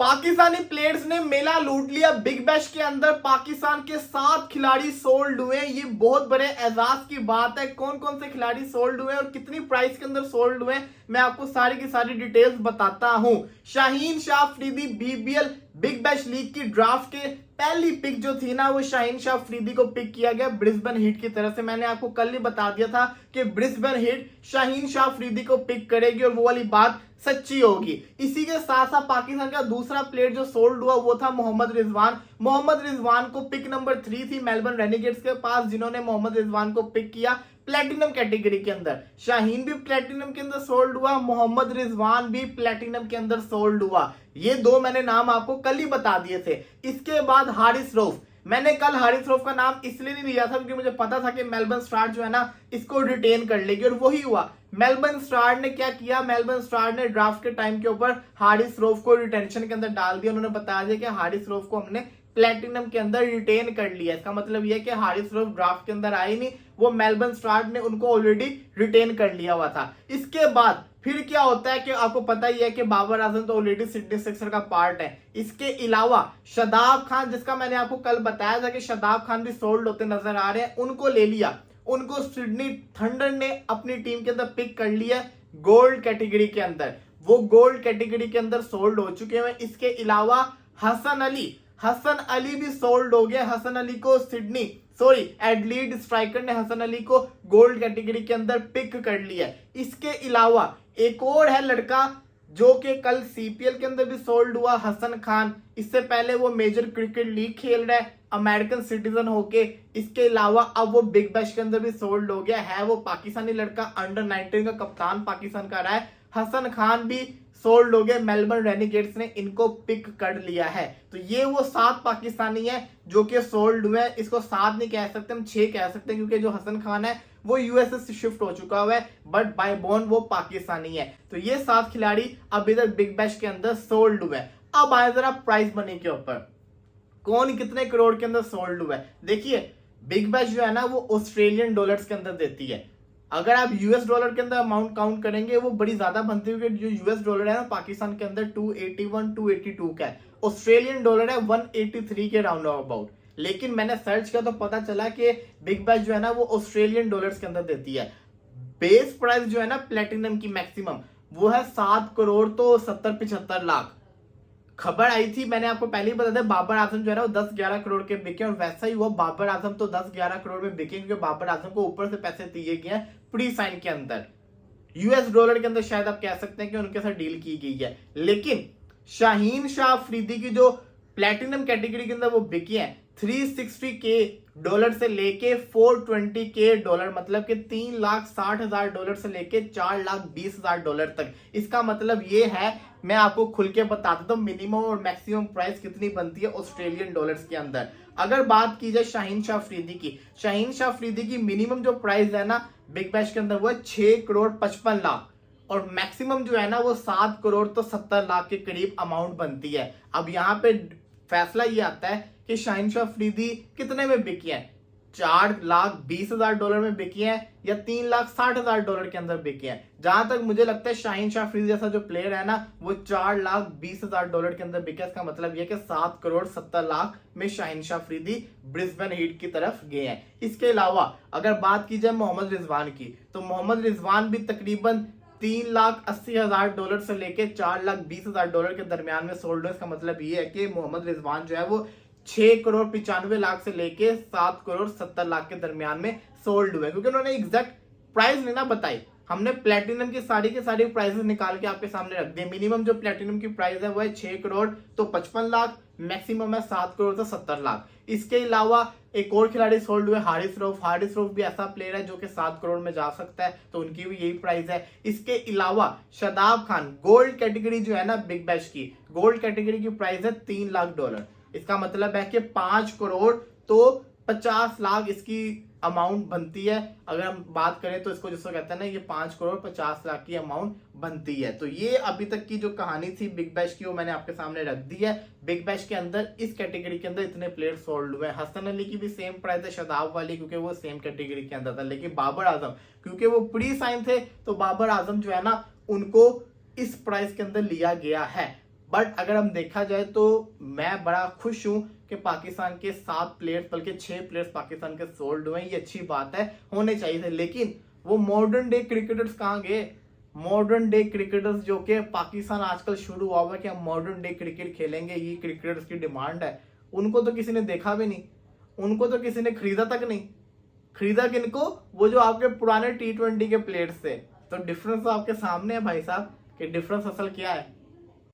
Pakistani players ने मेला लूट लिया। बिग बैश के अंदर पाकिस्तान के 7 खिलाड़ी सोल्ड हुए। ये बहुत बड़े एजाज की बात है। कौन कौन से खिलाड़ी सोल्ड हुए और कितनी प्राइस के अंदर सोल्ड हुए, मैं आपको सारी की सारी डिटेल्स बताता हूं। Shaheen Shah Afridi BBL big bash league की ड्राफ्ट के पहली पिक जो थी ना, वो शाहीन शाह अफरीदी को पिक किया गया ब्रिस्बेन हीट की तरफ से। मैंने आपको कल ही बता दिया था कि ब्रिस्बेन हीट शाहीन शाह अफरीदी को पिक करेगी और वो वाली बात सच्ची होगी। इसी के साथ साथ पाकिस्तान का दूसरा प्लेयर जो सोल्ड हुआ वो था मोहम्मद रिजवान। मोहम्मद रिजवान को पिक नंबर 3 थी मेलबर्न रेनेगेड्स के पास, जिन्होंने मोहम्मद रिजवान को पिक किया प्लेटिनम कैटेगरी के अंदर। शाहीन भी प्लेटिनम के अंदर सोल्ड हुआ, मोहम्मद रिजवान भी प्लेटिनम के अंदर सोल्ड हुआ। ये दो मैंने नाम आपको कल ही बता दिए थे। इसके बाद हारिस रऊफ, मैंने कल हारिस रऊफ का नाम इसलिए नहीं लिया था क्योंकि मुझे पता था कि मेलबर्न स्टार जो है ना इसको रिटेन कर लेगी, और वही हुआ। मेलबर्न स्टार ने क्या किया, मेलबर्न स्टार ने ड्राफ्ट के टाइम के ऊपर हारिस रऊफ को रिटेंशन के अंदर डाल दिया। उन्होंने बता दिया कि हारिस रऊफ को हमने प्लेटिनम के अंदर रिटेन कर लिया। इसका मतलब यह कि हारिस रऊफ ड्राफ्ट के अंदर आई नहीं, वो मेलबर्न स्टार ने उनको ऑलरेडी रिटेन कर लिया हुआ था। इसके बाद फिर क्या होता है कि आपको पता ही है कि बाबर आजम तो ऑलरेडी सिडनी सिक्सर का पार्ट है। इसके अलावा शादाब खान, जिसका मैंने आपको कल बताया था कि शादाब खान भी सोल्ड होते नजर आ रहे हैं, उनको ले लिया। उनको सिडनी थंडर ने अपनी टीम के अंदर पिक कर लिया गोल्ड कैटेगरी के अंदर। वो गोल्ड कैटेगरी के अंदर सोल्ड हो चुके हैं। इसके अलावा हसन अली भी सोल्ड हो गया। हसन अली को एडलीड स्ट्राइकर ने हसन अली को गोल्ड कैटेगरी के अंदर पिक कर लिया। इसके अलावा एक और है लड़का जो कि कल सीपीएल के अंदर भी सोल्ड हुआ, हसन खान। इससे पहले वो मेजर क्रिकेट लीग खेल रहा है अमेरिकन सिटीजन होके। इसके अलावा अब वो बिग बैश के अंदर भी सोल्ड हो गया है। वो पाकिस्तानी लड़का अंडर 19 का कप्तान पाकिस्तान का रहा है। हसन खान भी सोल्ड हो गए। मेलबर्न रेनेगेड्स ने इनको पिक कर लिया है। तो ये वो 7 पाकिस्तानी है जो कि सोल्ड हुए हैं। इसको 7 नहीं कह सकते, हम 6 कह सकते हैं, क्योंकि जो हसन खान है वो यूएसए से शिफ्ट हो चुका हुआ है, बट बाय बोर्न वो पाकिस्तानी है। तो ये 7 खिलाड़ी अब इधर बिग बैश के अंदर सोल्ड हुए। अब आए जरा प्राइस मनी के ऊपर, कौन कितने करोड़ के अंदर सोल्ड हुआ है। देखिए, बिग बैश जो है ना वो ऑस्ट्रेलियन डॉलर्स के अंदर देती है। अगर आप यूएस डॉलर के अंदर अमाउंट काउंट करेंगे वो बड़ी ज्यादा बनती है, क्योंकि जो यूएस डॉलर है ना पाकिस्तान के अंदर 281 282 का है। ऑस्ट्रेलियन डॉलर है 183 के राउंड अबाउट। लेकिन मैंने सर्च किया तो पता चला कि बिग बैश जो है ना वो ऑस्ट्रेलियन डॉलर्स के अंदर देती है। बेस प्राइस जो है ना प्लेटिनम की मैक्सिमम वो है 7 करोड़ तो 70-75 लाख। खबर आई थी, मैंने आपको पहले ही बता दिया, बाबर आजम जो है ना वो 10-11 करोड़ के बिके, और वैसा ही हुआ। बाबर आजम तो 10-11 करोड़ में बिके, क्योंकि बाबर आजम को ऊपर से पैसे दिए गए हैं प्री साइन के अंदर। यूएस डॉलर के अंदर शायद आप कह सकते हैं कि उनके साथ डील की गई है। लेकिन शाहीन शाह अफरीदी की जो प्लेटिनम कैटेगरी के अंदर वो बिके हैं 360 के डॉलर से लेके 420 के डॉलर, मतलब कि $3,60,000 से लेके $4,20,000 तक। इसका मतलब ये है, मैं आपको खुल के बताता हूं मिनिमम और मैक्सिमम प्राइस कितनी बनती है ऑस्ट्रेलियन डॉलर्स के अंदर। अगर बात की जाए शाहीन शाह अफरीदी की, शाहीन शाह अफरीदी की मिनिमम जो प्राइस है ना बिग बैश के अंदर वो है 6 करोड़ 55 लाख, और मैक्सिमम जो है ना वो 7 करोड़ तो 70 लाख के करीब अमाउंट बनती है। अब यहाँ पे फैसला ये आता है कि शाहीन शाह अफरीदी कितने में बिकी है, $4,20,000 में बिकी है या $3,60,000 के अंदर बिकी है। जहां तक मुझे लगता है शाहीन शाह अफरीदी जैसा जो प्लेयर है ना वो $4,20,000 के अंदर बिके। इसका मतलब यह कि 7 करोड़ 70 लाख में शाहीन शाह अफरीदी ब्रिस्बेन हीट की तरफ गए हैं। इसके अलावा अगर बात की जाए मोहम्मद रिजवान की, तो मोहम्मद रिजवान भी तकरीबन $3,80,000 से लेके $4,20,000 के दरमियान में सोल्ड है। इसका मतलब ये है कि मोहम्मद रिजवान जो है वो 6 करोड़ 95 लाख से लेके 7 करोड़ 70 लाख के दरमियान में सोल्ड हुए, क्योंकि उन्होंने एग्जैक्ट प्राइस नहीं ना बताई। हमने प्लेटिनम की सारी प्राइसेस निकाल के आपके सामने रख दिए। मिनिमम जो प्लेटिनम की प्राइस है वो है 6 करोड़ तो 55 लाख, मैक्सिमम है 7 करोड़ तो 70 लाख। इसके अलावा एक और खिलाड़ी सोल्ड हुए हारिस रऊफ। हारिस रऊफ भी ऐसा प्लेयर है जो कि 7 करोड़ में जा सकता है, तो उनकी भी यही प्राइस है। इसके अलावा शादाब खान, गोल्ड कैटेगरी जो है ना बिग बैश की, गोल्ड कैटेगरी की प्राइस है $3 लाख। इसका मतलब है कि 5 करोड़ तो 50 लाख इसकी अमाउंट बनती है। अगर हम बात करें तो इसको जिसको कहते हैं ना ये 5 करोड़ 50 लाख की अमाउंट बनती है। तो ये अभी तक की जो कहानी थी बिग बैश की वो मैंने आपके सामने रख दी है। बिग बैश के अंदर इस कैटेगरी के अंदर इतने प्लेयर सोल्ड हुए हैं। हसन अली की भी सेम प्राइस है शादाब वाली, क्योंकि वो सेम कैटेगरी के अंदर था। लेकिन बाबर आजम क्योंकि वो प्री साइन थे, तो बाबर आजम जो है ना उनको इस प्राइस के अंदर लिया गया है। बट अगर हम देखा जाए तो मैं बड़ा खुश हूं कि पाकिस्तान के 7 प्लेयर्स बल्कि 6 प्लेयर्स पाकिस्तान के सोल्ड हुए, ये अच्छी बात है, होने चाहिए थे। लेकिन वो मॉडर्न डे क्रिकेटर्स कहाँ गए? मॉडर्न डे क्रिकेटर्स जो कि पाकिस्तान आजकल शुरू हुआ हुआ है कि हम मॉडर्न डे क्रिकेट खेलेंगे, ये क्रिकेटर्स की डिमांड है, उनको तो किसी ने देखा भी नहीं, उनको तो किसी ने खरीदा तक नहीं। खरीदा किनको? वो जो आपके पुराने T20 के प्लेयर्स थे। तो डिफरेंस तो आपके सामने है भाई साहब कि डिफरेंस असल क्या है।